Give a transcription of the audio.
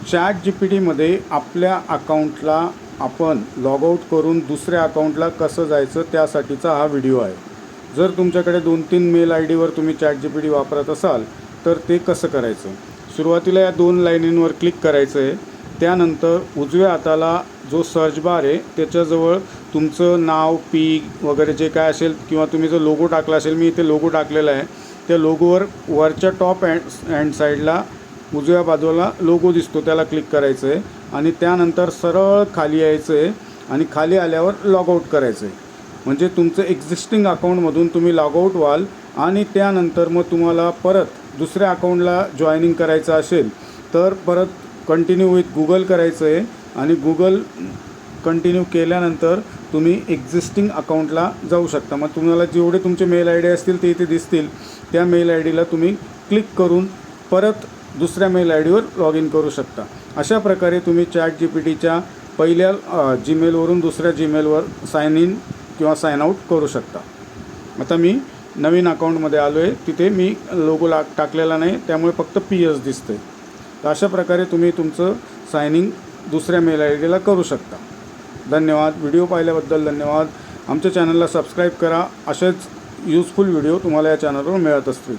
ChatGPTमध्ये आपल्या अकाउंटला आपण लॉग आउट करून दुसऱ्या अकाउंटला कसं जायचं त्यासाठीचा हा व्हिडिओ आहे। जर तुमच्याकडे 2-3 मेल आय डीवर तुम्ही ChatGPT वापरत असाल तर ते कसं करायचं। सुरुवातीला या 2 लाईनींवर क्लिक करायचं आहे। त्यानंतर उजव्या हाताला जो सर्च बार आहे त्याच्याजवळ तुमचं नाव, पीक वगैरे जे काय असेल किंवा तुम्ही जो लोगो टाकला असेल, मी इथे लोगो टाकलेला आहे, त्या लोगोवर वरच्या टॉप हँड साईडला उजव्या बाजूला लोगो दिसतो त्याला क्लिक करायचं आहे आणि त्यानंतर सरळ खाली यायचं आहे आणि खाली आल्यावर लॉग आउट करायचं आहे। म्हणजे तुमचं एक्झिस्टिंग अकाउंटमधून तुम्ही लॉग आउट व्हाल आणि त्यानंतर मग तुम्हाला परत दुसऱ्या अकाउंटला जॉईनिंग करायचं असेल तर परत कंटिन्यू विथ गुगल करायचं आहे आणि गुगल कंटिन्यू केल्यानंतर तुम्ही एक्झिस्टिंग अकाउंटला जाऊ शकता। मग तुम्हाला जेवढे तुमचे मेल आय डी असतील ते इथे दिसतील, त्या मेल आय डीला तुम्ही क्लिक करून परत दुसऱ्या मेल आय डीवर लॉग इन करू शकता। अशा प्रकारे तुम्ही ChatGPTच्या पहिल्या जीमेलवरून दुसऱ्या जीमेलवर साइन इन किंवा साइन आउट करू शकता। आता मी नवीन अकाउंटमध्ये आलो आहे, तिथे मी लोगो टाकलेला नाही त्यामुळे फक्त PS दिसतं आहे। तर अशा प्रकारे तुम्ही तुमचं सायनिंग दुसऱ्या मेल आय डीला करू शकता। धन्यवाद। व्हिडिओ पाहिल्याबद्दल धन्यवाद। आमच्या चॅनलला सबस्क्राईब करा, असेच यूजफुल व्हिडिओ तुम्हाला या चॅनलवर मिळत असतील।